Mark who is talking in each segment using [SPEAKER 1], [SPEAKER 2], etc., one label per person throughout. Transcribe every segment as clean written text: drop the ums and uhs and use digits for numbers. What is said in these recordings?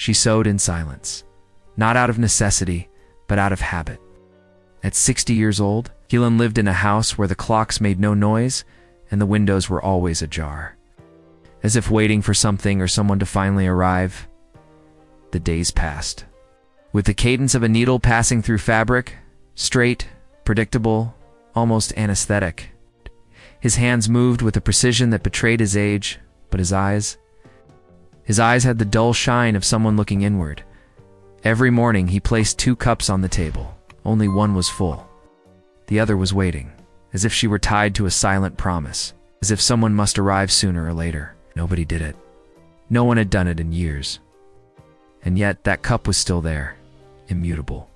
[SPEAKER 1] She sewed in silence, not out of necessity, but out of habit. At 60 years old, Helen lived in a house where the clocks made no noise and the windows were always ajar. As if waiting for something or someone to finally arrive, the days passed. With the cadence of a needle passing through fabric, straight, predictable, almost anesthetic. His hands moved with a precision that betrayed his age, but his eyes had the dull shine of someone looking inward. Every morning he placed 2 cups on the table. Only one was full. The other was waiting, as if she were tied to a silent promise, as if someone must arrive sooner or later. Nobody did it. No one had done it in years. And yet that cup was still there, immutable,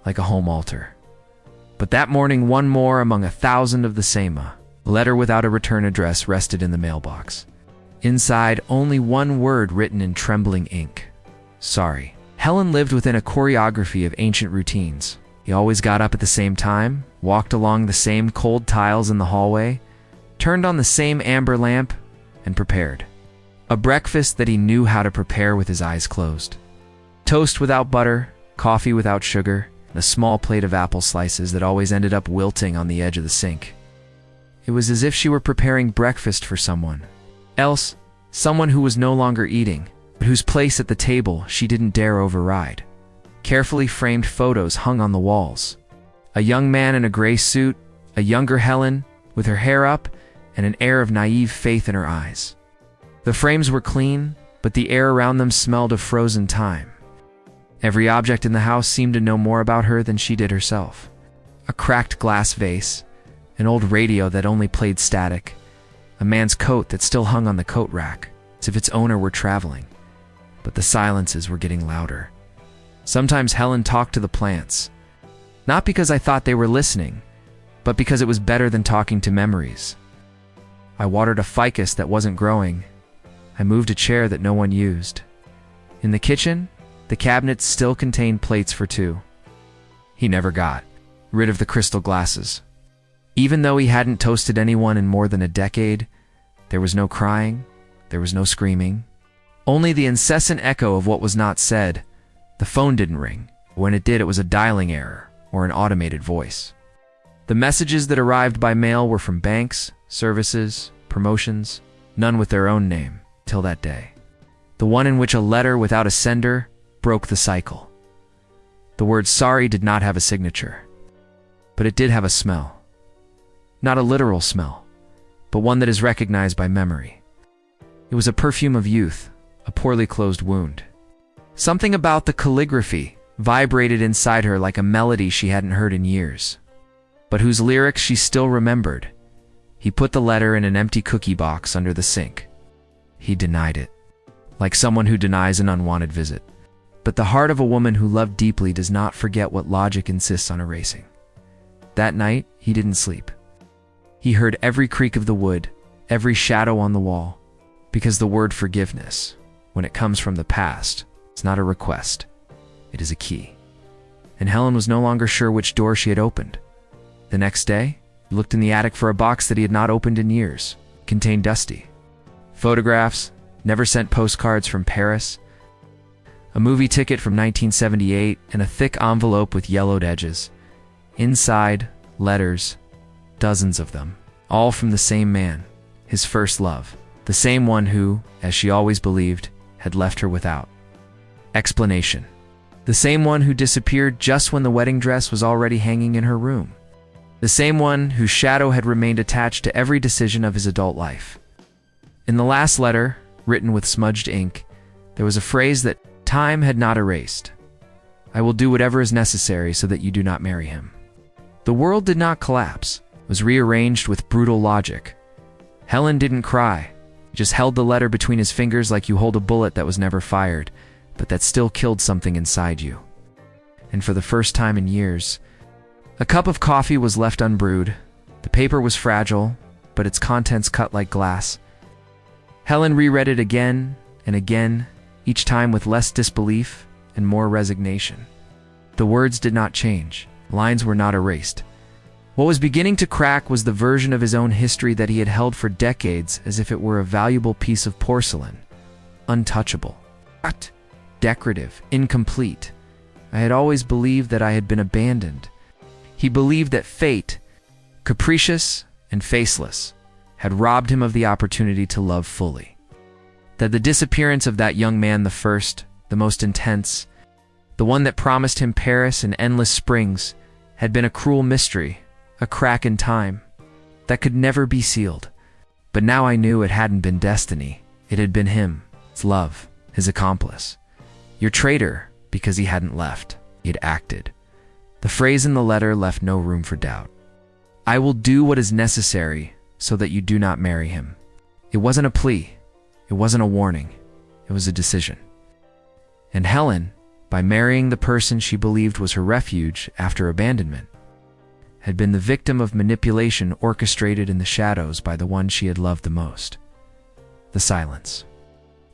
[SPEAKER 1] like a home altar. But that morning, one more among 1,000 of the same. A letter without a return address rested in the mailbox. Inside, only one word written in trembling ink. Sorry. Helen lived within a choreography of ancient routines. He always got up at the same time, walked along the same cold tiles in the hallway, turned on the same amber lamp, and prepared. A breakfast that he knew how to prepare with his eyes closed. Toast without butter, coffee without sugar, and a small plate of apple slices that always ended up wilting on the edge of the sink. It was as if she were preparing breakfast for someone else, someone who was no longer eating, but whose place at the table she didn't dare override. Carefully framed photos hung on the walls. A young man in a gray suit, a younger Helen, with her hair up, and an air of naive faith in her eyes. The frames were clean, but the air around them smelled of frozen time. Every object in the house seemed to know more about her than she did herself. A cracked glass vase, an old radio that only played static, a man's coat that still hung on the coat rack, as if its owner were traveling. But the silences were getting louder. Sometimes Helen talked to the plants, not because I thought they were listening, but because it was better than talking to memories. I watered a ficus that wasn't growing. I moved a chair that no one used. In the kitchen, the cabinets still contained plates for 2. He never got rid of the crystal glasses. Even though he hadn't toasted anyone in more than a decade, there was no crying, there was no screaming. Only the incessant echo of what was not said. The phone didn't ring. When it did, it was a dialing error or an automated voice. The messages that arrived by mail were from banks, services, promotions, none with their own name, till that day. The one in which a letter without a sender broke the cycle. The word sorry did not have a signature, but it did have a smell. Not a literal smell, but one that is recognized by memory. It was a perfume of youth, a poorly closed wound. Something about the calligraphy vibrated inside her like a melody she hadn't heard in years, but whose lyrics she still remembered. He put the letter in an empty cookie box under the sink. He denied it, like someone who denies an unwanted visit. But the heart of a woman who loved deeply does not forget what logic insists on erasing. That night, he didn't sleep. He heard every creak of the wood, every shadow on the wall, because the word forgiveness, when it comes from the past, is not a request. It is a key. And Helen was no longer sure which door she had opened. The next day, he looked in the attic for a box that he had not opened in years. It contained dusty photographs, never sent postcards from Paris, a movie ticket from 1978, and a thick envelope with yellowed edges. Inside, letters, dozens of them, all from the same man, his first love, the same one who, as she always believed, had left her without explanation. The same one who disappeared just when the wedding dress was already hanging in her room. The same one whose shadow had remained attached to every decision of his adult life. In the last letter, written with smudged ink, there was a phrase that time had not erased. I will do whatever is necessary so that you do not marry him. The world did not collapse. It was rearranged with brutal logic. Helen didn't cry. Just held the letter between his fingers like you hold a bullet that was never fired, but that still killed something inside you. And for the first time in years, a cup of coffee was left unbrewed. The paper was fragile, but its contents cut like glass. Helen reread it again and again, each time with less disbelief and more resignation. The words did not change. Lines were not erased. What was beginning to crack was the version of his own history that he had held for decades as if it were a valuable piece of porcelain, untouchable. But decorative, incomplete. I had always believed that I had been abandoned. He believed that fate, capricious and faceless, had robbed him of the opportunity to love fully. That the disappearance of that young man, the first, the most intense, the one that promised him Paris and endless springs, had been a cruel mystery, a crack in time, that could never be sealed. But now I knew it hadn't been destiny. It had been him, his love, his accomplice. Your traitor, because he hadn't left. He had acted. The phrase in the letter left no room for doubt. I will do what is necessary so that you do not marry him. It wasn't a plea. It wasn't a warning. It was a decision. And Helen, by marrying the person she believed was her refuge after abandonment, had been the victim of manipulation orchestrated in the shadows by the one she had loved the most. The silence.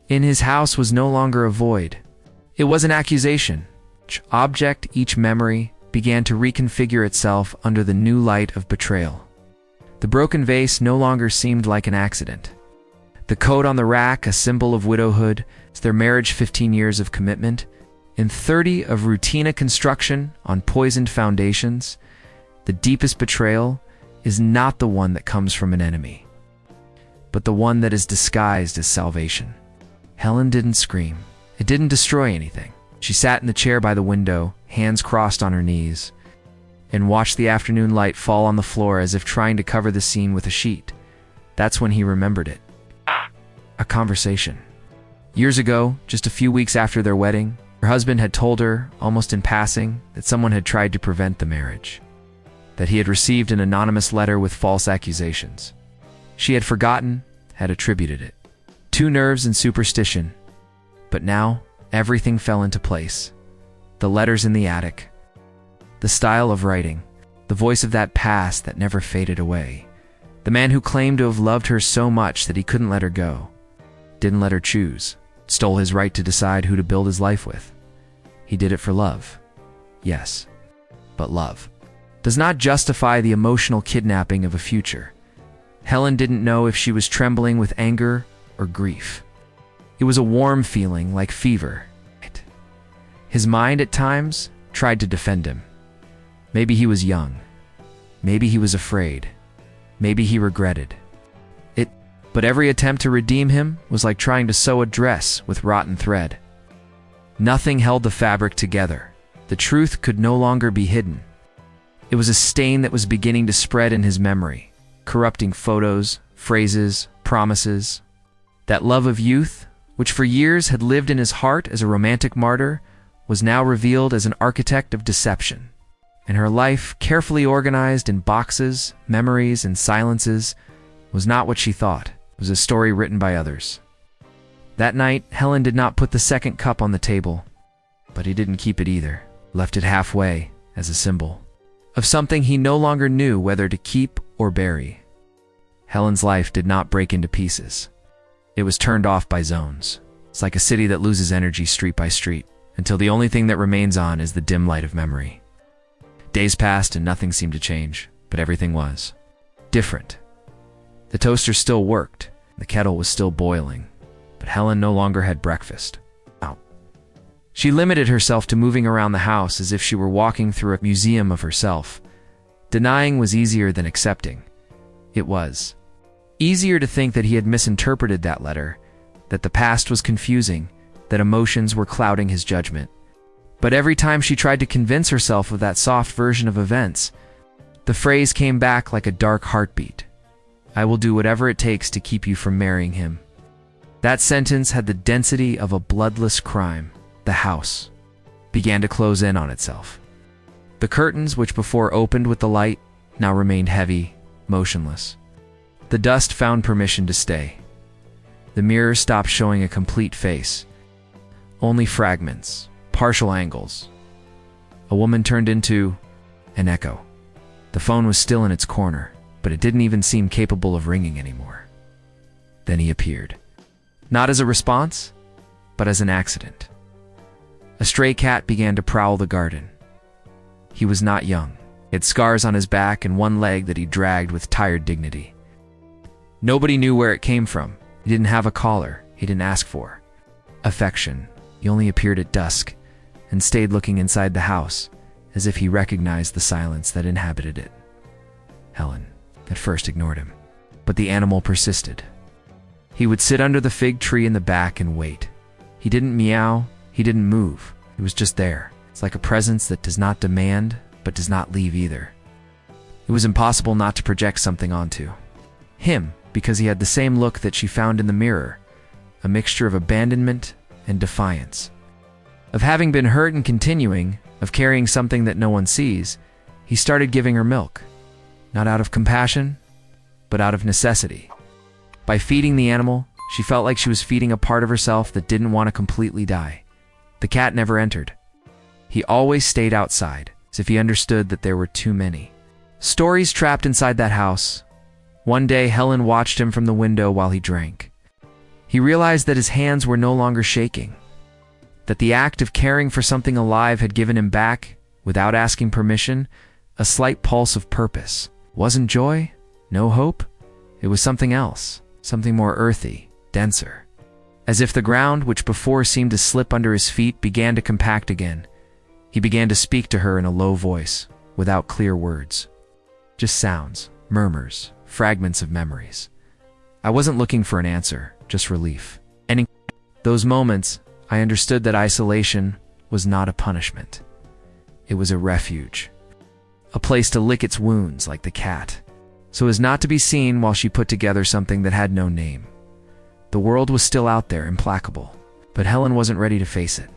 [SPEAKER 1] In his house was no longer a void. It was an accusation. Each object, each memory, began to reconfigure itself under the new light of betrayal. The broken vase no longer seemed like an accident. The coat on the rack, a symbol of widowhood, their marriage 15 years of commitment, and 30 of routine construction on poisoned foundations. The deepest betrayal is not the one that comes from an enemy, but the one that is disguised as salvation. Helen didn't scream. It didn't destroy anything. She sat in the chair by the window, hands crossed on her knees, and watched the afternoon light fall on the floor as if trying to cover the scene with a sheet. That's when he remembered it. A conversation. Years ago, just a few weeks after their wedding, her husband had told her, almost in passing, that someone had tried to prevent the marriage. That he had received an anonymous letter with false accusations. She had forgotten, had attributed it to nerves and superstition. But now, everything fell into place. The letters in the attic, the style of writing, the voice of that past that never faded away. The man who claimed to have loved her so much that he couldn't let her go, didn't let her choose, stole his right to decide who to build his life with. He did it for love. Yes, but love does not justify the emotional kidnapping of a future. Helen didn't know if she was trembling with anger or grief. It was a warm feeling like fever. His mind at times tried to defend him. Maybe he was young. Maybe he was afraid. Maybe he regretted it. But every attempt to redeem him was like trying to sew a dress with rotten thread. Nothing held the fabric together. The truth could no longer be hidden. It was a stain that was beginning to spread in his memory, corrupting photos, phrases, promises. That love of youth, which for years had lived in his heart as a romantic martyr, was now revealed as an architect of deception. And her life, carefully organized in boxes, memories, and silences, was not what she thought. It was a story written by others. That night, Helen did not put the second cup on the table, but he didn't keep it either, left it halfway as a symbol of something he no longer knew whether to keep or bury. Helen's life did not break into pieces. It was turned off by zones. It's like a city that loses energy street by street, until the only thing that remains on is the dim light of memory. Days passed and nothing seemed to change, but everything was different. The toaster still worked, the kettle was still boiling, but Helen no longer had breakfast. She limited herself to moving around the house as if she were walking through a museum of herself. Denying was easier than accepting. It was easier to think that he had misinterpreted that letter, that the past was confusing, that emotions were clouding his judgment. But every time she tried to convince herself of that soft version of events, the phrase came back like a dark heartbeat. I will do whatever it takes to keep you from marrying him. That sentence had the density of a bloodless crime. The house began to close in on itself. The curtains, which before opened with the light, now remained heavy, motionless. The dust found permission to stay. The mirror stopped showing a complete face. Only fragments, partial angles. A woman turned into an echo. The phone was still in its corner, but it didn't even seem capable of ringing anymore. Then he appeared. Not as a response, but as an accident. A stray cat began to prowl the garden. He was not young. He had scars on his back and one leg that he dragged with tired dignity. Nobody knew where it came from. He didn't have a collar. He didn't ask for affection. He only appeared at dusk and stayed looking inside the house, as if he recognized the silence that inhabited it. Helen at first ignored him, but the animal persisted. He would sit under the fig tree in the back and wait. He didn't meow, he didn't move. He was just there. It's like a presence that does not demand, but does not leave either. It was impossible not to project something onto him, because he had the same look that she found in the mirror, a mixture of abandonment and defiance. Of having been hurt and continuing, of carrying something that no one sees, he started giving her milk, not out of compassion, but out of necessity. By feeding the animal, she felt like she was feeding a part of herself that didn't want to completely die. The cat never entered. He always stayed outside, as if he understood that there were too many stories trapped inside that house. One day, Helen watched him from the window while he drank. He realized that his hands were no longer shaking, that the act of caring for something alive had given him back, without asking permission, a slight pulse of purpose. Wasn't joy? No hope? It was something else, something more earthy, denser. As if the ground, which before seemed to slip under his feet, began to compact again. He began to speak to her in a low voice, without clear words. Just sounds, murmurs, fragments of memories. I wasn't looking for an answer, just relief. And in those moments, I understood that isolation was not a punishment. It was a refuge. A place to lick its wounds like the cat, so as not to be seen while she put together something that had no name. The world was still out there, implacable, but Helen wasn't ready to face it.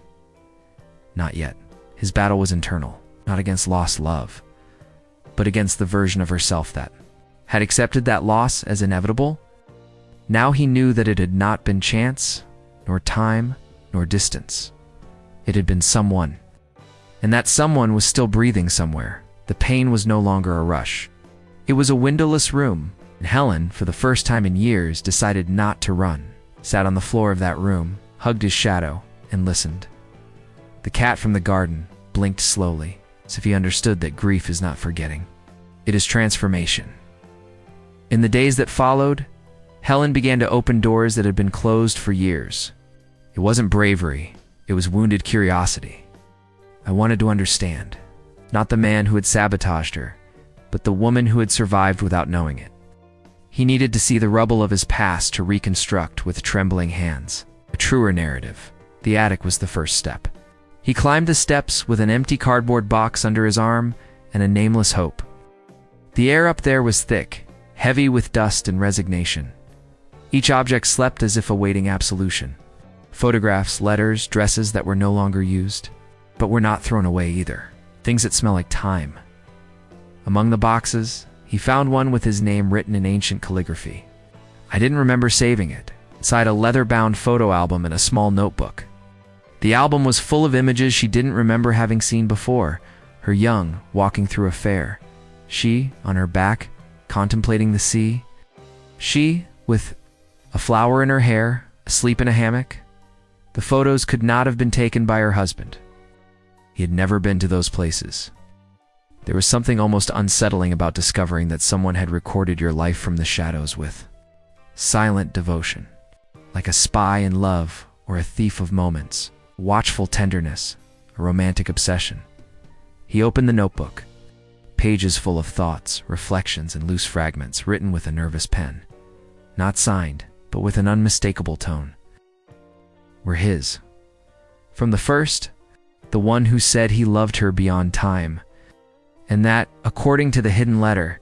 [SPEAKER 1] Not yet. His battle was internal, not against lost love, but against the version of herself that had accepted that loss as inevitable. Now he knew that it had not been chance, nor time, nor distance. It had been someone. And that someone was still breathing somewhere. The pain was no longer a rush. It was a windowless room, and Helen, for the first time in years, decided not to run. Sat on the floor of that room, hugged his shadow, and listened. The cat from the garden blinked slowly, as if he understood that grief is not forgetting. It is transformation. In the days that followed, Helen began to open doors that had been closed for years. It wasn't bravery, it was wounded curiosity. I wanted to understand, not the man who had sabotaged her, but the woman who had survived without knowing it. He needed to see the rubble of his past to reconstruct with trembling hands. A truer narrative. The attic was the first step. He climbed the steps with an empty cardboard box under his arm and a nameless hope. The air up there was thick, heavy with dust and resignation. Each object slept as if awaiting absolution. Photographs, letters, dresses that were no longer used, but were not thrown away either. Things that smell like time. Among the boxes, he found one with his name written in ancient calligraphy. I didn't remember saving it. Inside a leather-bound photo album and a small notebook. The album was full of images she didn't remember having seen before. Her young, walking through a fair. She, on her back, contemplating the sea. She, with a flower in her hair, asleep in a hammock. The photos could not have been taken by her husband. He had never been to those places. There was something almost unsettling about discovering that someone had recorded your life from the shadows with silent devotion, like a spy in love or a thief of moments, watchful tenderness, a romantic obsession. He opened the notebook, pages full of thoughts, reflections, and loose fragments written with a nervous pen, not signed, but with an unmistakable tone. Were his. From the first, the one who said he loved her beyond time, and that, according to the hidden letter,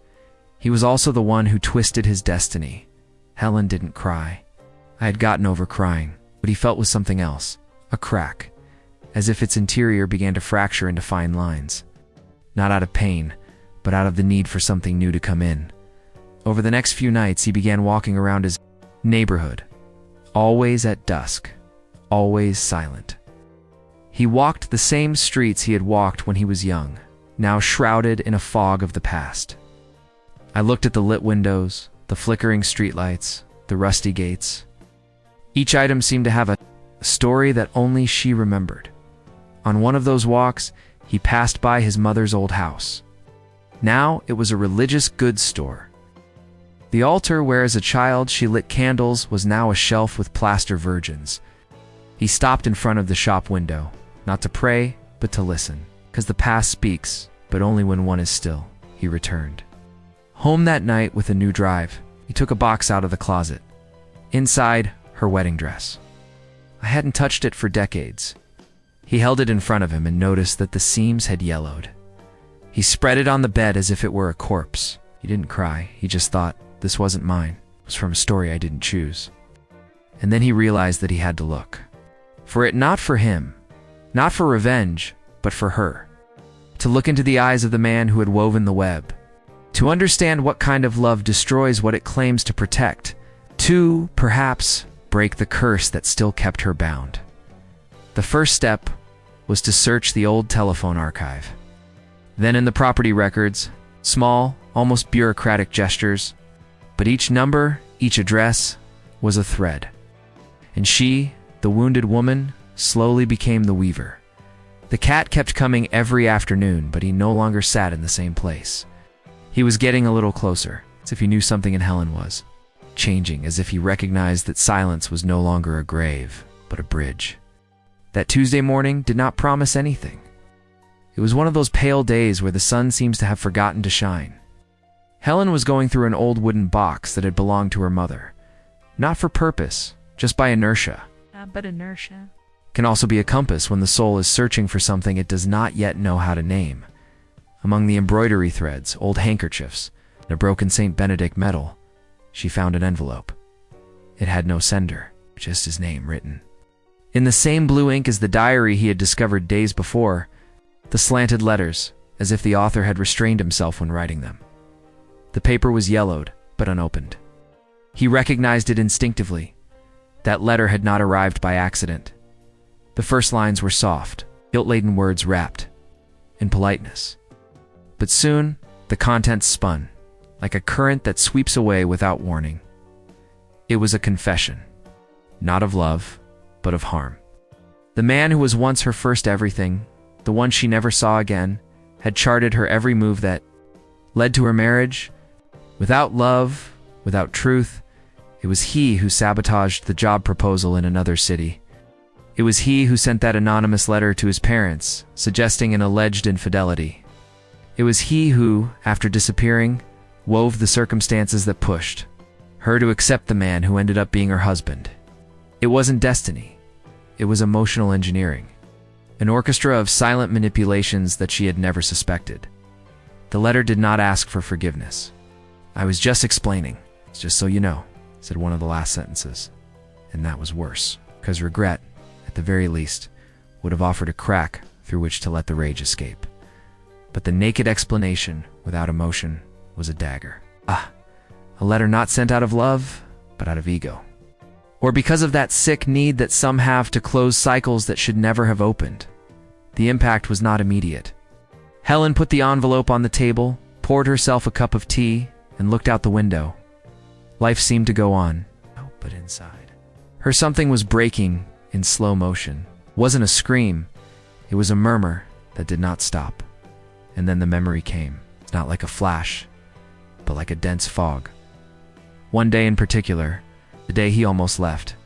[SPEAKER 1] he was also the one who twisted his destiny. Helen didn't cry. I had gotten over crying. What he felt was something else, a crack, as if its interior began to fracture into fine lines. Not out of pain, but out of the need for something new to come in. Over the next few nights, he began walking around his neighborhood, always at dusk, always silent. He walked the same streets he had walked when he was young, now shrouded in a fog of the past. I looked at the lit windows, the flickering streetlights, the rusty gates. Each item seemed to have a story that only she remembered. On one of those walks, he passed by his mother's old house. Now it was a religious goods store. The altar where as a child she lit candles was now a shelf with plaster virgins. He stopped in front of the shop window, not to pray, but to listen. "'Cause the past speaks, but only when one is still," he returned. Home that night with a new drive, he took a box out of the closet. Inside, her wedding dress. I hadn't touched it for decades. He held it in front of him and noticed that the seams had yellowed. He spread it on the bed as if it were a corpse. He didn't cry. He just thought, this wasn't mine. It was from a story I didn't choose. And then he realized that he had to look. For it, not for him, not for revenge, but for her. To look into the eyes of the man who had woven the web. To understand what kind of love destroys what it claims to protect. To, perhaps, break the curse that still kept her bound. The first step was to search the old telephone archive. Then in the property records, small, almost bureaucratic gestures, but each number, each address, was a thread. And she, the wounded woman, slowly became the weaver. The cat kept coming every afternoon, but he no longer sat in the same place. He was getting a little closer, as if he knew something in Helen was. Changing, as if he recognized that silence was no longer a grave, but a bridge. That Tuesday morning did not promise anything. It was one of those pale days where the sun seems to have forgotten to shine. Helen was going through an old wooden box that had belonged to her mother. Not for purpose, just by inertia.
[SPEAKER 2] But inertia
[SPEAKER 1] Can also be a compass when the soul is searching for something it does not yet know how to name. Among the embroidery threads, old handkerchiefs, and a broken St. Benedict medal, she found an envelope. It had no sender, just his name written. In the same blue ink as the diary he had discovered days before, the slanted letters, as if the author had restrained himself when writing them. The paper was yellowed, but unopened. He recognized it instinctively. That letter had not arrived by accident. The first lines were soft, guilt-laden words wrapped in politeness. But soon, the contents spun, like a current that sweeps away without warning. It was a confession, not of love, but of harm. The man who was once her first everything, the one she never saw again, had charted her every move that led to her marriage. Without love, without truth, it was he who sabotaged the job proposal in another city. It was he who sent that anonymous letter to his parents, suggesting an alleged infidelity. It was he who, after disappearing, wove the circumstances that pushed her to accept the man who ended up being her husband. It wasn't destiny. It was emotional engineering. An orchestra of silent manipulations that she had never suspected. The letter did not ask for forgiveness. "I was just explaining, just so you know," said one of the last sentences. And that was worse, because regret, at the very least, would have offered a crack through which to let the rage escape. But the naked explanation, without emotion, was a dagger. A letter not sent out of love, but out of ego. Or because of that sick need that some have to close cycles that should never have opened. The impact was not immediate. Helen put the envelope on the table, poured herself a cup of tea, and looked out the window. Life seemed to go on, but inside her something was breaking in slow motion. It wasn't a scream, it was a murmur that did not stop. And then the memory came, not like a flash, but like a dense fog. One day in particular, the day he almost left.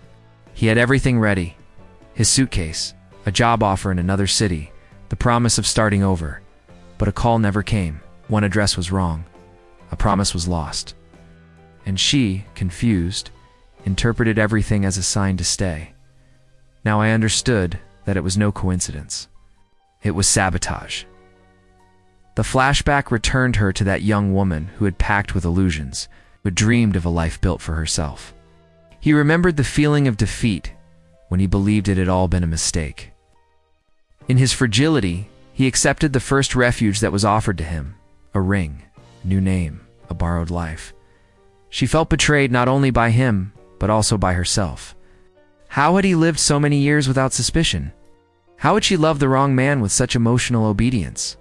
[SPEAKER 1] He had everything ready. His suitcase, a job offer in another city, the promise of starting over. But a call never came. One address was wrong. A promise was lost. And she, confused, interpreted everything as a sign to stay. Now I understood that it was no coincidence. It was sabotage. The flashback returned her to that young woman who had packed with illusions, who had dreamed of a life built for herself. He remembered the feeling of defeat when he believed it had all been a mistake. In his fragility, he accepted the first refuge that was offered to him, a ring, a new name, a borrowed life. She felt betrayed not only by him, but also by herself. How had he lived so many years without suspicion? How had she loved the wrong man with such emotional obedience?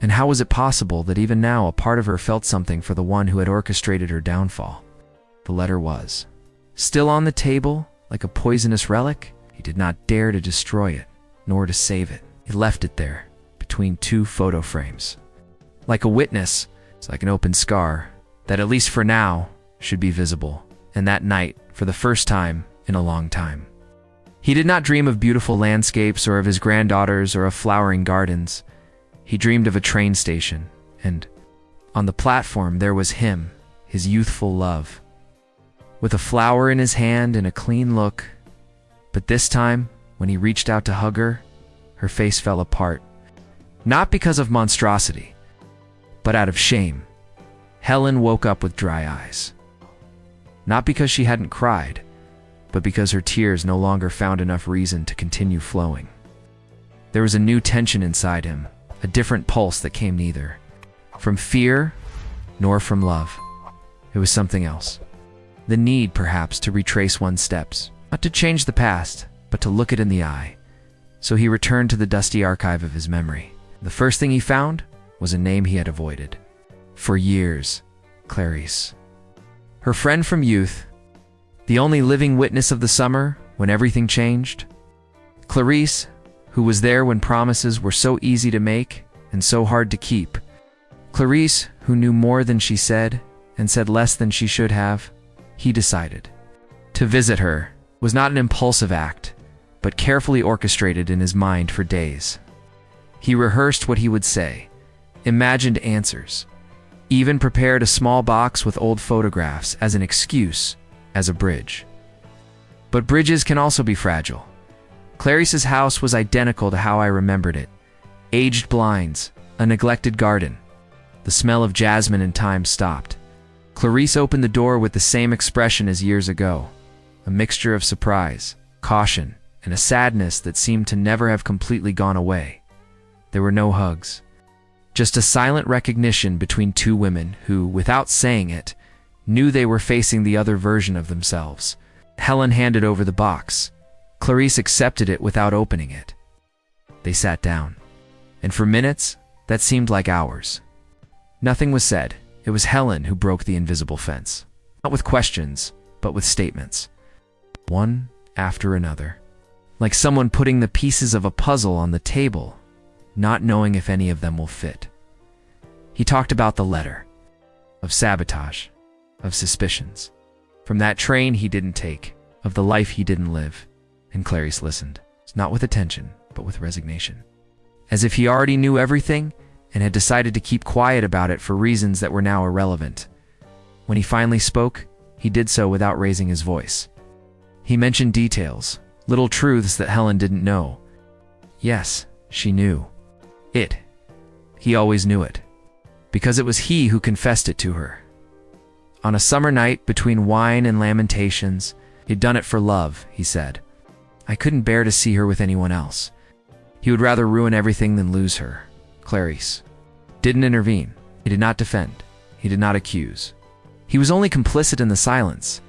[SPEAKER 1] And how was it possible that even now a part of her felt something for the one who had orchestrated her downfall? The letter was still on the table, like a poisonous relic. He did not dare to destroy it, nor to save it. He left it there, between two photo frames. Like a witness, it's like an open scar, that at least for now, should be visible. And that night, for the first time in a long time, He did not dream of beautiful landscapes or of his granddaughters or of flowering gardens. He dreamed of a train station, and on the platform there was him, his youthful love, with a flower in his hand and a clean look. But this time, when he reached out to hug her, her face fell apart, not because of monstrosity, but out of shame. Helen woke up with dry eyes, not because she hadn't cried, but because her tears no longer found enough reason to continue flowing. There was a new tension inside him, a different pulse that came neither from fear nor from love. It was something else. The need, perhaps, to retrace one's steps, not to change the past, but to look it in the eye. So he returned to the dusty archive of his memory. The first thing he found was a name he had avoided for years: Clarice. Her friend from youth, the only living witness of the summer when everything changed. Clarice, who was there when promises were so easy to make and so hard to keep. Clarice, who knew more than she said and said less than she should have. He decided. To visit her was not an impulsive act, but carefully orchestrated in his mind for days. He rehearsed what he would say, imagined answers, even prepared a small box with old photographs as an excuse, as a bridge. But bridges can also be fragile. Clarice's house was identical to how I remembered it. Aged blinds, a neglected garden. The smell of jasmine and thyme stopped. Clarice opened the door with the same expression as years ago, a mixture of surprise, caution, and a sadness that seemed to never have completely gone away. There were no hugs, just a silent recognition between two women who, without saying it, knew they were facing the other version of themselves. Helen handed over the box. Clarice accepted it without opening it. They sat down, and for minutes, that seemed like hours. Nothing was said. It was Helen who broke the invisible fence. Not with questions, but with statements. One after another. Like someone putting the pieces of a puzzle on the table, not knowing if any of them will fit. He talked about the letter, of sabotage, of suspicions, from that train he didn't take, of the life he didn't live. And Clarice listened, not with attention, but with resignation. As if he already knew everything and had decided to keep quiet about it for reasons that were now irrelevant. When he finally spoke, he did so without raising his voice. He mentioned details, little truths that Helen didn't know. Yes, she knew. He always knew it. Because it was he who confessed it to her. On a summer night between wine and lamentations, he'd done it for love, he said. I couldn't bear to see her with anyone else. He would rather ruin everything than lose her. Clarice didn't intervene. He did not defend. He did not accuse. He was only complicit in the silence.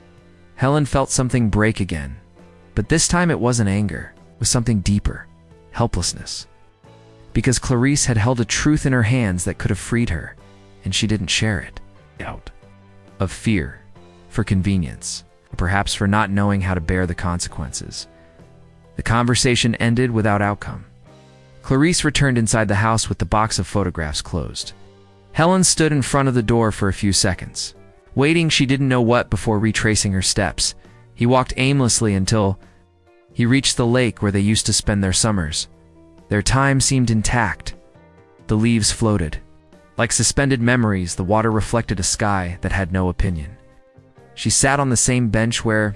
[SPEAKER 1] Helen felt something break again. But this time it wasn't anger. It was something deeper. Helplessness. Because Clarice had held a truth in her hands that could have freed her, and she didn't share it. Out of fear, for convenience, or perhaps for not knowing how to bear the consequences. The conversation ended without outcome. Clarice returned inside the house with the box of photographs closed. Helen stood in front of the door for a few seconds, waiting she didn't know what before retracing her steps. He walked aimlessly until he reached the lake where they used to spend their summers. Their time seemed intact. The leaves floated. Like suspended memories, the water reflected a sky that had no opinion. She sat on the same bench where,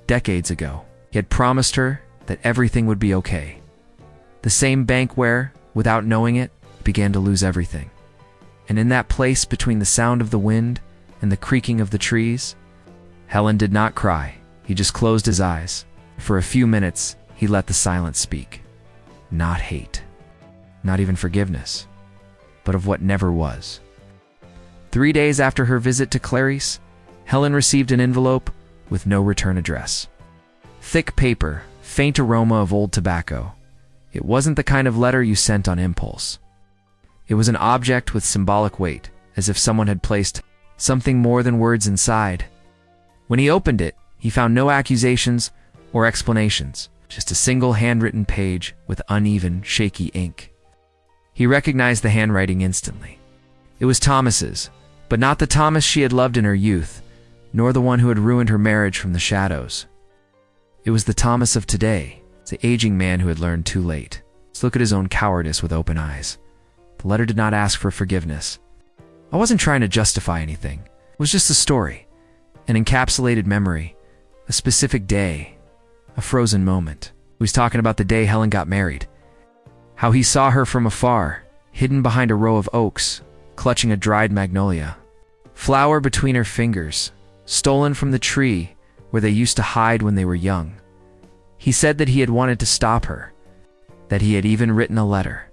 [SPEAKER 1] decades ago, he had promised her that everything would be okay. The same bank where, without knowing it, he began to lose everything. And in that place between the sound of the wind and the creaking of the trees, Helen did not cry. He just closed his eyes. For a few minutes, he let the silence speak. Not hate, not even forgiveness, but of what never was. 3 days after her visit to Clarice, Helen received an envelope with no return address. Thick paper, faint aroma of old tobacco. It wasn't the kind of letter you sent on impulse. It was an object with symbolic weight, as if someone had placed something more than words inside. When he opened it, he found no accusations or explanations, just a single handwritten page with uneven, shaky ink. He recognized the handwriting instantly. It was Thomas's, but not the Thomas she had loved in her youth, nor the one who had ruined her marriage from the shadows. It was the Thomas of today, It's the aging man who had learned too late. Let's look at his own cowardice with open eyes. The letter did not ask for forgiveness. I wasn't trying to justify anything. It was just a story, an encapsulated memory, a specific day, a frozen moment. He was talking about the day Helen got married. How he saw her from afar, hidden behind a row of oaks, clutching a dried magnolia. Flower between her fingers, stolen from the tree where they used to hide when they were young. He said that he had wanted to stop her, that he had even written a letter.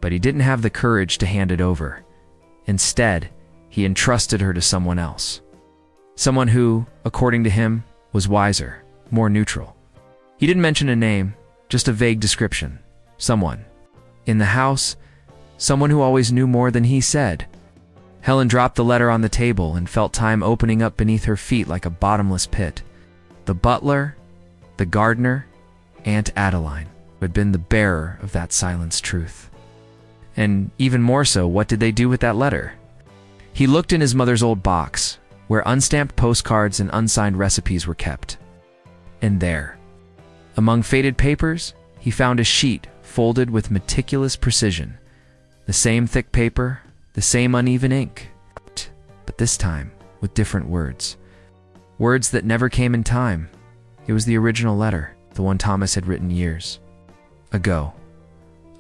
[SPEAKER 1] But he didn't have the courage to hand it over. Instead, he entrusted her to someone else. Someone who, according to him, was wiser, more neutral. He didn't mention a name, just a vague description. Someone. In the house, someone who always knew more than he said. Helen dropped the letter on the table and felt time opening up beneath her feet like a bottomless pit. The butler, the gardener, Aunt Adeline, who had been the bearer of that silenced truth. And even more so, what did they do with that letter? He looked in his mother's old box, where unstamped postcards and unsigned recipes were kept. And there, among faded papers, he found a sheet folded with meticulous precision. The same thick paper, the same uneven ink, but this time with different words. Words that never came in time. It was the original letter, the one Thomas had written years ago.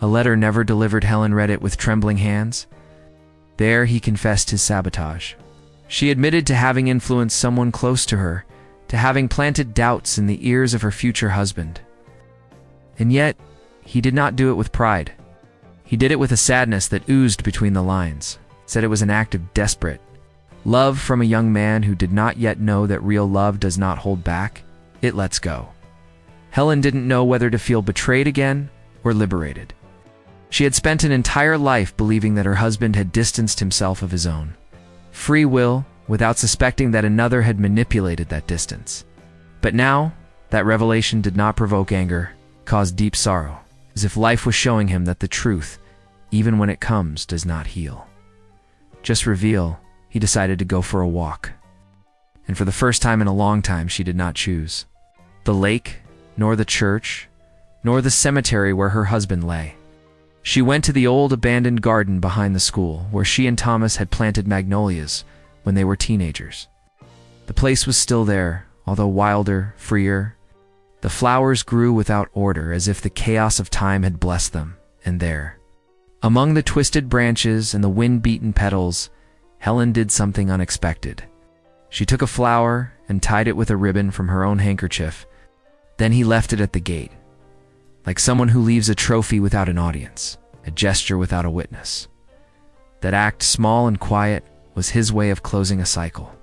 [SPEAKER 1] A letter never delivered. Helen read it with trembling hands. There he confessed his sabotage. She admitted to having influenced someone close to her, to having planted doubts in the ears of her future husband. And yet, he did not do it with pride. He did it with a sadness that oozed between the lines, said it was an act of desperate love from a young man who did not yet know that real love does not hold back, it lets go. Helen didn't know whether to feel betrayed again or liberated. She had spent an entire life believing that her husband had distanced himself of his own free will without suspecting that another had manipulated that distance. But now, that revelation did not provoke anger, caused deep sorrow, as if life was showing him that the truth, even when it comes, does not heal. Just reveal, he decided to go for a walk. And for the first time in a long time, she did not choose the lake, nor the church, nor the cemetery where her husband lay. She went to the old abandoned garden behind the school, where she and Thomas had planted magnolias when they were teenagers. The place was still there, although wilder, freer. The flowers grew without order, as if the chaos of time had blessed them, and there, among the twisted branches and the wind-beaten petals, Helen did something unexpected. She took a flower and tied it with a ribbon from her own handkerchief. Then he left it at the gate, like someone who leaves a trophy without an audience, a gesture without a witness. That act, small and quiet, was his way of closing a cycle.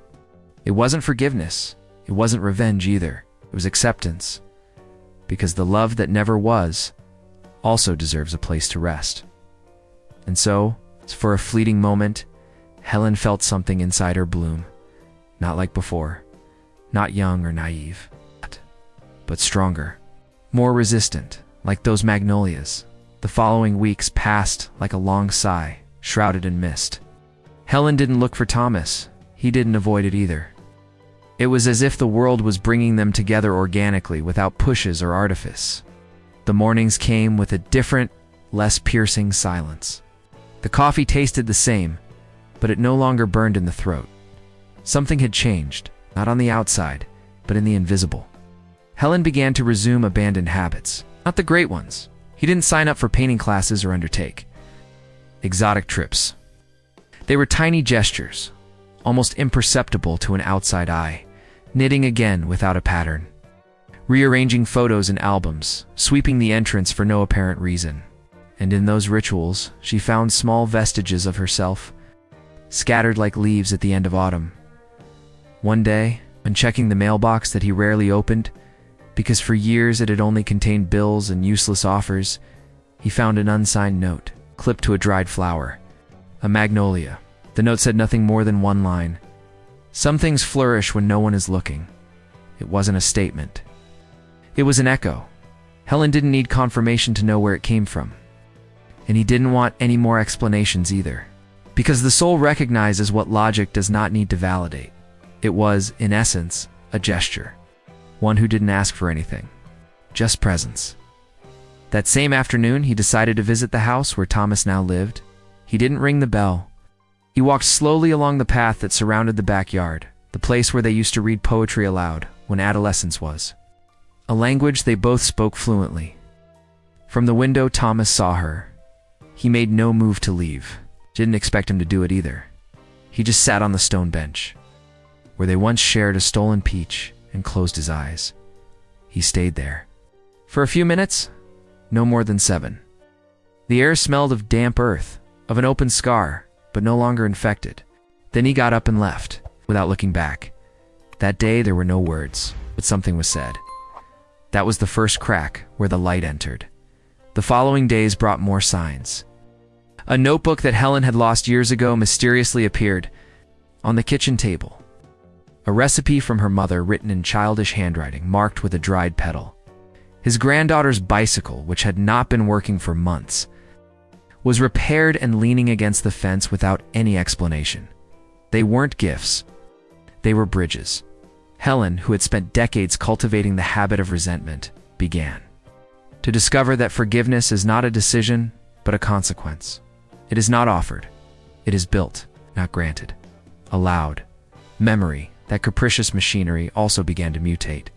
[SPEAKER 1] It wasn't forgiveness. It wasn't revenge either. It was acceptance. Because the love that never was also deserves a place to rest. And so, for a fleeting moment, Helen felt something inside her bloom. Not like before. Not young or naive. But stronger. More resistant, like those magnolias. The following weeks passed like a long sigh, shrouded in mist. Helen didn't look for Thomas. He didn't avoid it either. It was as if the world was bringing them together organically, without pushes or artifice. The mornings came with a different, less piercing silence. The coffee tasted the same, but it no longer burned in the throat. Something had changed, not on the outside, but in the invisible. Helen began to resume abandoned habits, not the great ones. He didn't sign up for painting classes or undertake exotic trips. They were tiny gestures, almost imperceptible to an outside eye. Knitting again without a pattern. Rearranging photos in albums, sweeping the entrance for no apparent reason. And in those rituals, she found small vestiges of herself, scattered like leaves at the end of autumn. One day, when checking the mailbox that he rarely opened, because for years it had only contained bills and useless offers, he found an unsigned note, clipped to a dried flower. A magnolia. The note said nothing more than one line. Some things flourish when no one is looking. It wasn't a statement. It was an echo. Helen didn't need confirmation to know where it came from. And he didn't want any more explanations either. Because the soul recognizes what logic does not need to validate. It was, in essence, a gesture. One who didn't ask for anything. just presence. That same afternoon, he decided to visit the house where Thomas now lived. He didn't ring the bell. He walked slowly along the path that surrounded the backyard, the place where they used to read poetry aloud when adolescence was. A language they both spoke fluently. From the window, Thomas saw her. He made no move to leave. Didn't expect him to do it either. He just sat on the stone bench, where they once shared a stolen peach, and closed his eyes. He stayed there. For a few minutes, no more than 7. The air smelled of damp earth, of an open scar, but no longer infected. Then he got up and left, without looking back. That day there were no words, but something was said. That was the first crack where the light entered. The following days brought more signs. A notebook that Helen had lost years ago mysteriously appeared on the kitchen table. A recipe from her mother written in childish handwriting, marked with a dried petal. His granddaughter's bicycle, which had not been working for months, was repaired and leaning against the fence without any explanation. They weren't gifts. They were bridges. Helen, who had spent decades cultivating the habit of resentment, began to discover that forgiveness is not a decision, but a consequence. It is not offered. It is built, not granted. Allowed. Memory, that capricious machinery, also began to mutate.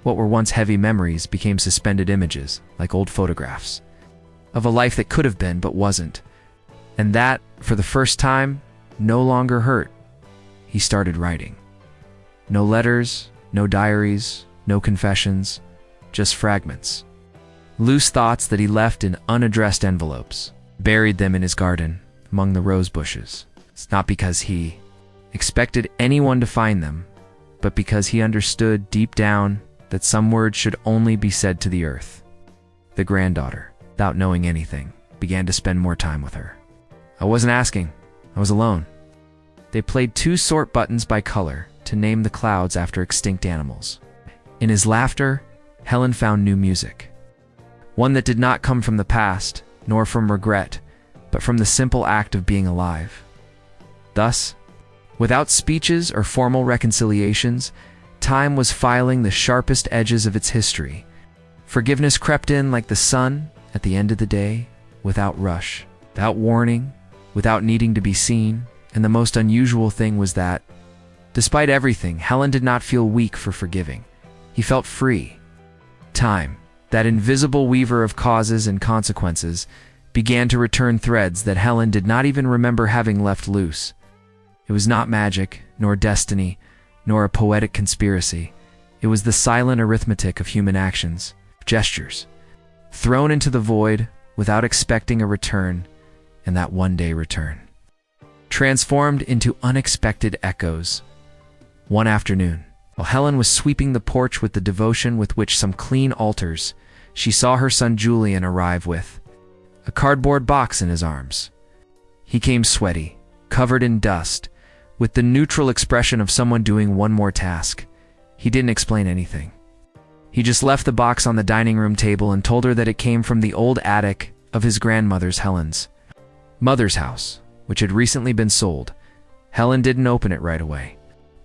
[SPEAKER 1] What were once heavy memories became suspended images, like old photographs, of a life that could have been but wasn't. And that, for the first time, no longer hurt. He started writing. No letters, no diaries, no confessions, just fragments. Loose thoughts that he left in unaddressed envelopes, buried them in his garden, among the rose bushes. It's not because he expected anyone to find them, but because he understood deep down that some words should only be said to the earth. The granddaughter, without knowing anything, began to spend more time with her. I wasn't asking. I was alone. They played 2 sort buttons by color to name the clouds after extinct animals. In his laughter, Helen found new music. One that did not come from the past, nor from regret, but from the simple act of being alive. Thus, without speeches or formal reconciliations, time was filing the sharpest edges of its history. Forgiveness crept in like the sun at the end of the day, without rush, without warning, without needing to be seen. And the most unusual thing was that, despite everything, Helen did not feel weak for forgiving. He felt free. Time, that invisible weaver of causes and consequences, began to return threads that Helen did not even remember having left loose. It was not magic, nor destiny, nor a poetic conspiracy. It was the silent arithmetic of human actions, gestures, thrown into the void without expecting a return, and that one-day return, transformed into unexpected echoes. One afternoon, while Helen was sweeping the porch with the devotion with which some clean altars, she saw her son Julian arrive with a cardboard box in his arms. He came sweaty, covered in dust, with the neutral expression of someone doing one more task. He didn't explain anything. He just left the box on the dining room table and told her that it came from the old attic of his grandmother's, Helen's mother's house, which had recently been sold. Helen didn't open it right away.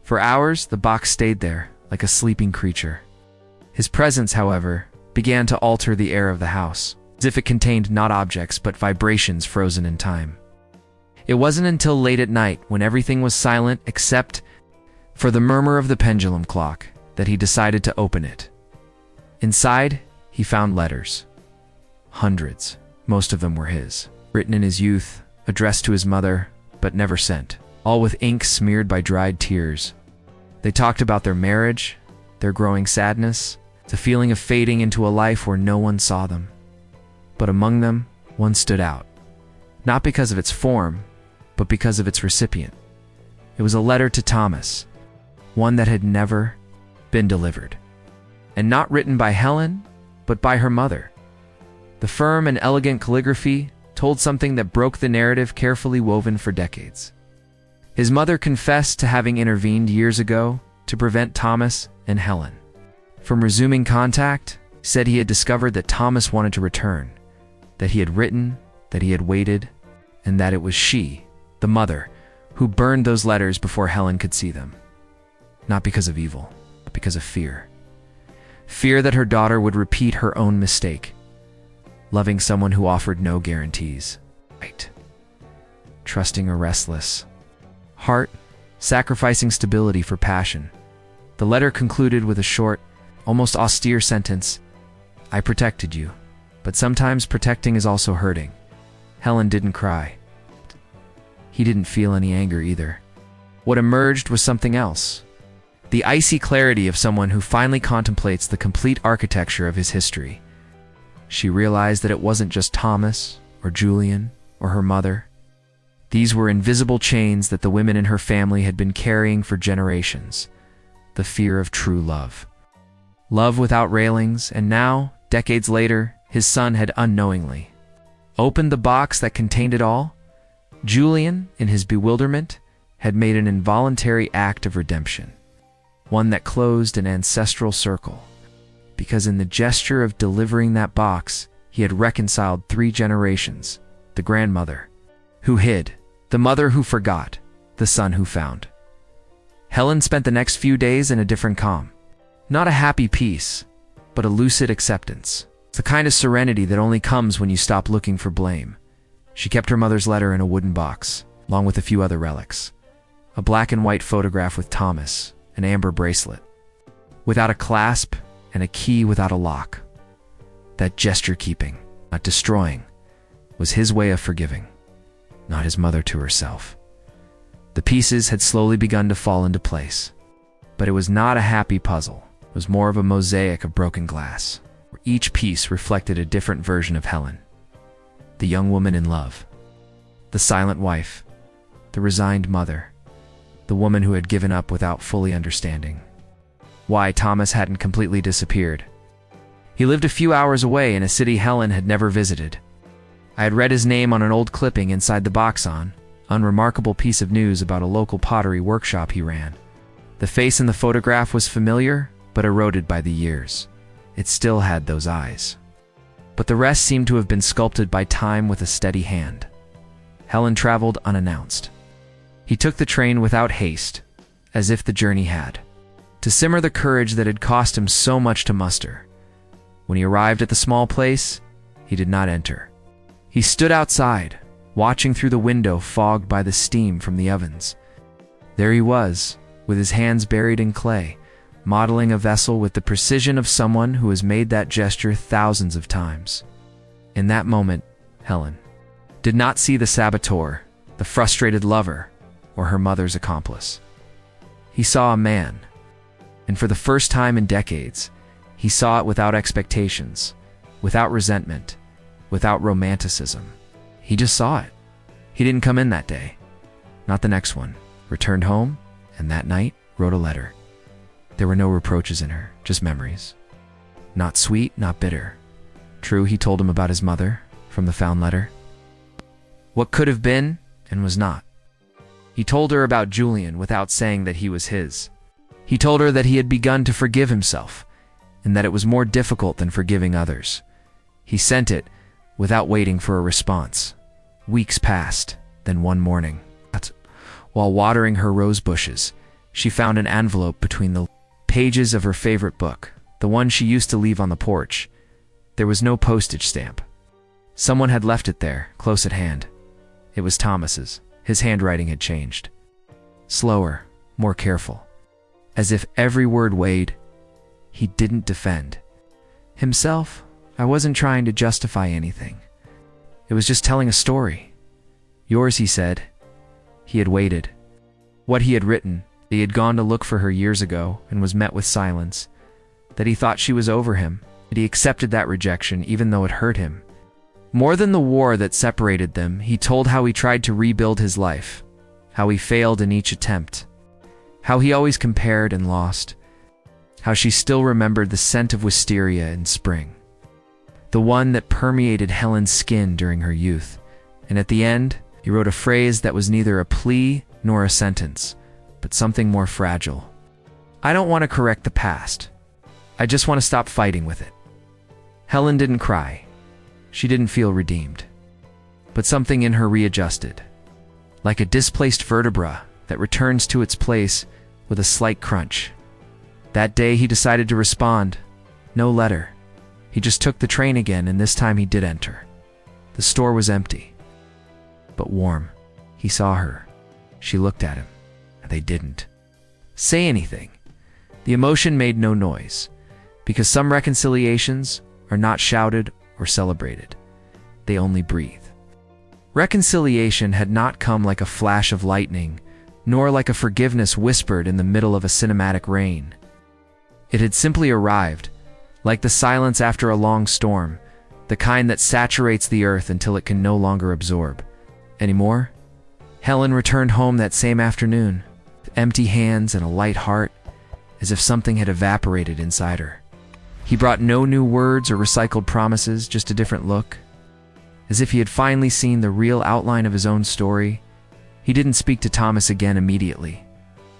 [SPEAKER 1] For hours, the box stayed there, like a sleeping creature. His presence, however, began to alter the air of the house, as if it contained not objects but vibrations frozen in time. It wasn't until late at night, when everything was silent except for the murmur of the pendulum clock, that he decided to open it. Inside, he found letters. Hundreds. Most of them were his, written in his youth, addressed to his mother, but never sent, all with ink smeared by dried tears. They talked about their marriage, their growing sadness, the feeling of fading into a life where no one saw them. But among them, one stood out, not because of its form, but because of its recipient. It was a letter to Thomas, one that had never been delivered, and not written by Helen, but by her mother. The firm and elegant calligraphy told something that broke the narrative carefully woven for decades. His mother confessed to having intervened years ago to prevent Thomas and Helen from resuming contact, said he had discovered that Thomas wanted to return, that he had written, that he had waited, and that it was she, the mother, who burned those letters before Helen could see them. Not because of evil, but because of fear. Fear that her daughter would repeat her own mistake. Loving someone who offered no guarantees. Right. Trusting a restless heart, sacrificing stability for passion. The letter concluded with a short, almost austere sentence. I protected you, but sometimes protecting is also hurting. Helen didn't cry. He didn't feel any anger either. What emerged was something else. The icy clarity of someone who finally contemplates the complete architecture of his history. She realized that it wasn't just Thomas, or Julian, or her mother. These were invisible chains that the women in her family had been carrying for generations. The fear of true love. Love without railings, and now, decades later, his son had unknowingly opened the box that contained it all. Julian, in his bewilderment, had made an involuntary act of redemption, one that closed an ancestral circle, because in the gesture of delivering that box, he had reconciled 3 generations: the grandmother, who hid, the mother who forgot, the son who found. Helen spent the next few days in a different calm. Not a happy peace, but a lucid acceptance. It's the kind of serenity that only comes when you stop looking for blame. She kept her mother's letter in a wooden box, along with a few other relics. A black and white photograph with Thomas, an amber bracelet, without a clasp, and a key without a lock. That gesture-keeping, not destroying, was his way of forgiving, not his mother to herself. The pieces had slowly begun to fall into place, but it was not a happy puzzle. It was more of a mosaic of broken glass, where each piece reflected a different version of Helen. The young woman in love, the silent wife, the resigned mother, the woman who had given up without fully understanding why Thomas hadn't completely disappeared. He lived a few hours away in a city Helen had never visited. I had read his name on an old clipping inside the box on, unremarkable piece of news about a local pottery workshop he ran. The face in the photograph was familiar, but eroded by the years. It still had those eyes. But the rest seemed to have been sculpted by time with a steady hand. Helen traveled unannounced. He took the train without haste, as if the journey had to simmer the courage that had cost him so much to muster. When he arrived at the small place, he did not enter. He stood outside, watching through the window fogged by the steam from the ovens. There he was, with his hands buried in clay, modeling a vessel with the precision of someone who has made that gesture thousands of times. In that moment, Helen did not see the saboteur, the frustrated lover, or her mother's accomplice. He saw a man, and for the first time in decades, he saw it without expectations, without resentment, without romanticism. He just saw it. He didn't come in that day, not the next one, returned home, and that night wrote a letter. There were no reproaches in her, just memories. Not sweet, not bitter. True, he told him about his mother, from the found letter. What could have been, and was not. He told her about Julian without saying that he was his. He told her that he had begun to forgive himself, and that it was more difficult than forgiving others. He sent it without waiting for a response. Weeks passed, then one morning, while watering her rose bushes, she found an envelope between the pages of her favorite book, the one she used to leave on the porch. There was no postage stamp. Someone had left it there, close at hand. It was Thomas's. His handwriting had changed. Slower, more careful. As if every word weighed. He didn't defend himself. I wasn't trying to justify anything. It was just telling a story. Yours, he said. He had waited. What he had written, he had gone to look for her years ago and was met with silence. That he thought she was over him. That he accepted that rejection even though it hurt him. More than the war that separated them, he told how he tried to rebuild his life. How he failed in each attempt. How he always compared and lost. How she still remembered the scent of wisteria in spring. The one that permeated Helen's skin during her youth. And at the end, he wrote a phrase that was neither a plea nor a sentence, but something more fragile. I don't want to correct the past. I just want to stop fighting with it. Helen didn't cry. She didn't feel redeemed. But something in her readjusted. Like a displaced vertebra that returns to its place with a slight crunch. That day he decided to respond, No letter. He just took the train again, and this time he did enter. The store was empty, but warm. He saw her. She looked at him. They didn't say anything. The emotion made no noise, because some reconciliations are not shouted or celebrated. They only breathe. Reconciliation had not come like a flash of lightning, nor like a forgiveness whispered in the middle of a cinematic rain. It had simply arrived, like the silence after a long storm, the kind that saturates the earth until it can no longer absorb anymore. Helen returned home that same afternoon, with empty hands and a light heart, as if something had evaporated inside her. He brought no new words or recycled promises, just a different look. As if he had finally seen the real outline of his own story, he didn't speak to Thomas again immediately.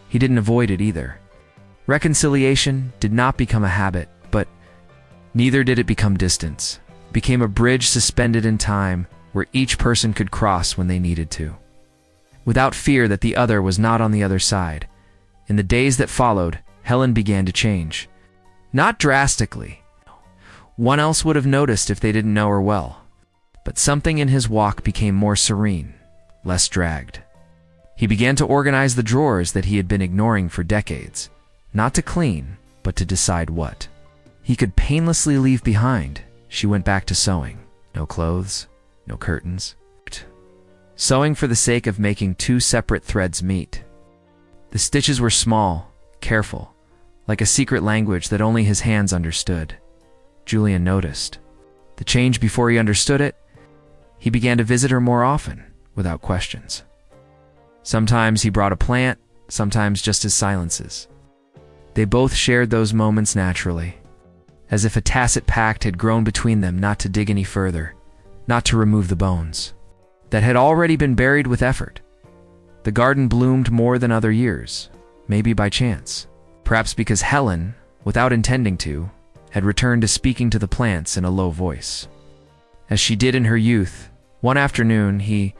[SPEAKER 1] He didn't avoid it either. Reconciliation did not become a habit, but neither did it become distance. It became a bridge suspended in time where each person could cross when they needed to, without fear that the other was not on the other side. In the days that followed, Helen began to change. Not drastically. One else would have noticed if they didn't know her well. But something in his walk became more serene, less dragged. He began to organize the drawers that he had been ignoring for decades, not to clean, but to decide what he could painlessly leave behind. She went back to sewing. No clothes, no curtains. Sewing for the sake of making two separate threads meet. The stitches were small, careful, like a secret language that only his hands understood. Julian noticed the change before he understood it. He began to visit her more often, without questions. Sometimes he brought a plant, sometimes just his silences. They both shared those moments naturally, as if a tacit pact had grown between them not to dig any further, not to remove the bones that had already been buried with effort. The garden bloomed more than other years, maybe by chance, perhaps because Helen, without intending to, had returned to speaking to the plants in a low voice. As she did in her youth, one afternoon he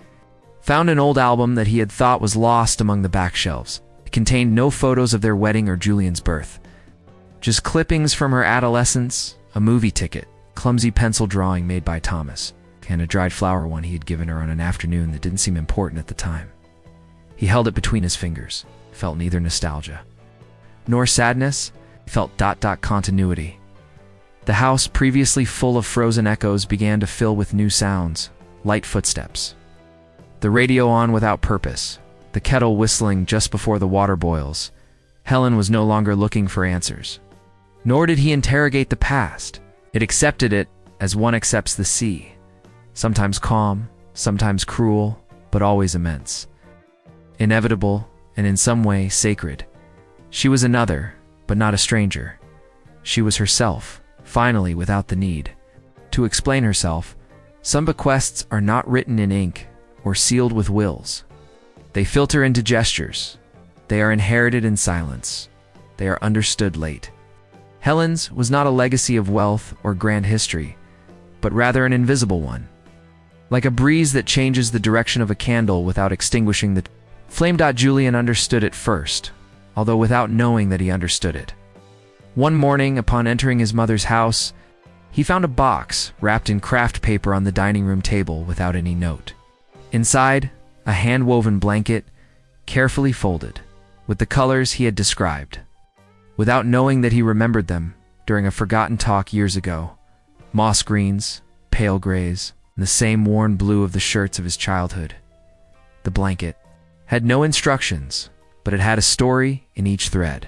[SPEAKER 1] found an old album that he had thought was lost among the back shelves. It contained no photos of their wedding or Julian's birth, just clippings from her adolescence, a movie ticket, clumsy pencil drawing made by Thomas, and a dried flower one he had given her on an afternoon that didn't seem important at the time. He held it between his fingers, felt neither nostalgia nor sadness, felt continuity. The house, previously full of frozen echoes, began to fill with new sounds, light footsteps. The radio on without purpose, the kettle whistling just before the water boils. Helen was no longer looking for answers. Nor did he interrogate the past. It accepted it as one accepts the sea, sometimes calm, sometimes cruel, but always immense. Inevitable, and in some way sacred. She was another, but not a stranger. She was herself, finally, without the need to explain herself. Some bequests are not written in ink or sealed with wills. They filter into gestures. They are inherited in silence. They are understood late. Helen's was not a legacy of wealth or grand history, but rather an invisible one. Like a breeze that changes the direction of a candle without extinguishing the flame. Julian understood it first, although without knowing that he understood it. One morning, upon entering his mother's house, he found a box wrapped in craft paper on the dining room table without any note. Inside, a hand-woven blanket, carefully folded, with the colors he had described, without knowing that he remembered them during a forgotten talk years ago. Moss greens, pale grays, and the same worn blue of the shirts of his childhood. The blanket had no instructions, but it had a story in each thread.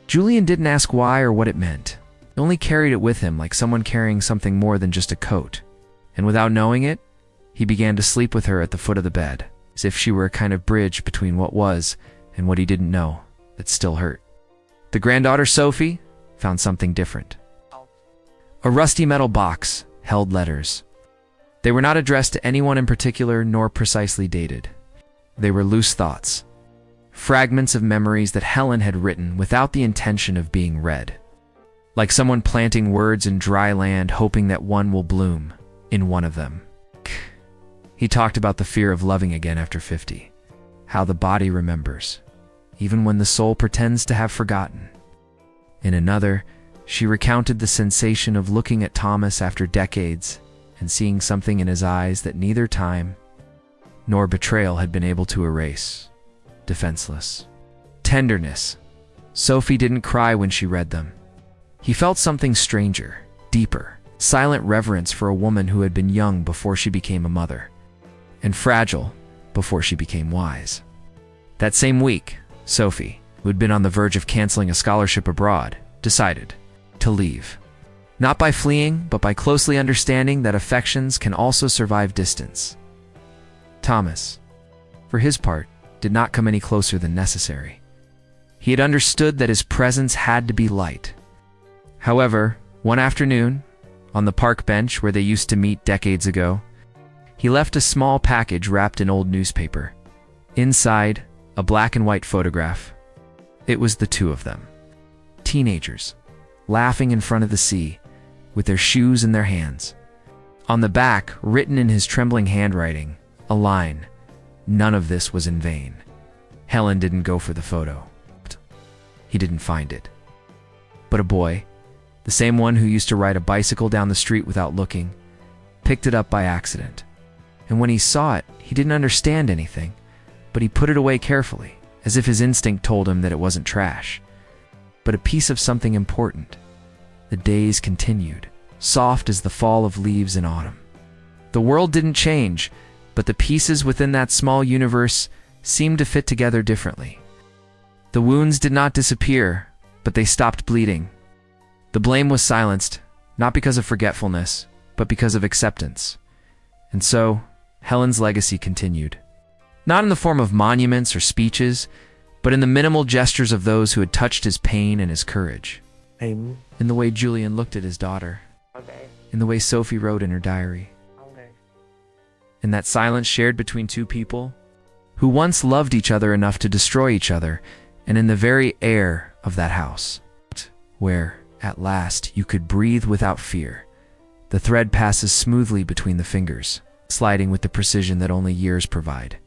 [SPEAKER 1] Julian didn't ask why or what it meant. He only carried it with him like someone carrying something more than just a coat. And without knowing it, he began to sleep with her at the foot of the bed, as if she were a kind of bridge between what was and what he didn't know, that still hurt. The granddaughter, Sophie, found something different. A rusty metal box held letters. They were not addressed to anyone in particular nor precisely dated. They were loose thoughts, fragments of memories that Helen had written without the intention of being read. Like someone planting words in dry land hoping that one will bloom in one of them. He talked about the fear of loving again after 50, how the body remembers, even when the soul pretends to have forgotten. In another, She recounted the sensation of looking at Thomas after decades and seeing something in his eyes that neither time nor betrayal had been able to erase. Defenseless. Tenderness. Sophie didn't cry when she read them. He felt something stranger, deeper, silent reverence for a woman who had been young before she became a mother, and fragile before she became wise. That same week, Sophie, who had been on the verge of canceling a scholarship abroad, decided to leave. Not by fleeing, but by closely understanding that affections can also survive distance. Thomas, for his part, did not come any closer than necessary. He had understood that his presence had to be light. However, one afternoon, on the park bench where they used to meet decades ago, he left a small package wrapped in old newspaper. Inside, a black and white photograph. It was the two of them. Teenagers, laughing in front of the sea, with their shoes in their hands. On the back, written in his trembling handwriting, a line, "None of this was in vain." Helen didn't go for the photo. He didn't find it. But a boy, the same one who used to ride a bicycle down the street without looking, picked it up by accident. And when he saw it, he didn't understand anything, but he put it away carefully, as if his instinct told him that it wasn't trash, but a piece of something important. The days continued, soft as the fall of leaves in autumn. The world didn't change, but the pieces within that small universe seemed to fit together differently. The wounds did not disappear, but they stopped bleeding. The blame was silenced, not because of forgetfulness, but because of acceptance. And so, Helen's legacy continued. Not in the form of monuments or speeches, but in the minimal gestures of those who had touched his pain and his courage. In the way Julian looked at his daughter.
[SPEAKER 2] Okay.
[SPEAKER 1] In the way Sophie wrote in her diary.
[SPEAKER 2] Okay.
[SPEAKER 1] In that silence shared between two people who once loved each other enough to destroy each other, and in the very air of that house, where, at last, you could breathe without fear. The thread passes smoothly between the fingers, sliding with the precision that only years provide.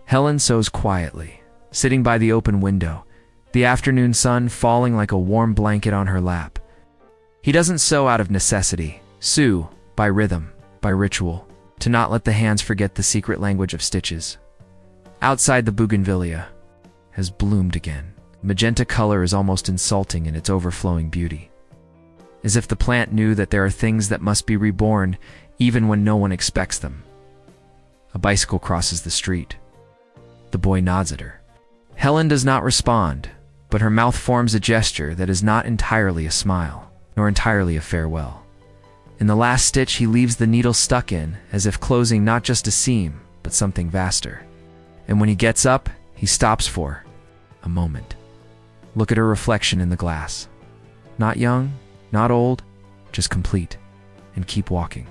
[SPEAKER 1] Helen sews quietly, sitting by the open window, the afternoon sun falling like a warm blanket on her lap. He doesn't sew out of necessity, sew by rhythm, by ritual, to not let the hands forget the secret language of stitches. Outside, the bougainvillea has bloomed again. Magenta color is almost insulting in its overflowing beauty. As if the plant knew that there are things that must be reborn even when no one expects them. A bicycle crosses the street. The boy nods at her. Helen does not respond, but her mouth forms a gesture that is not entirely a smile, nor entirely a farewell. In the last stitch, he leaves the needle stuck in, as if closing not just a seam, but something vaster. And when he gets up, he stops for a moment. Look at her reflection in the glass. Not young, not old, just complete, and keep walking.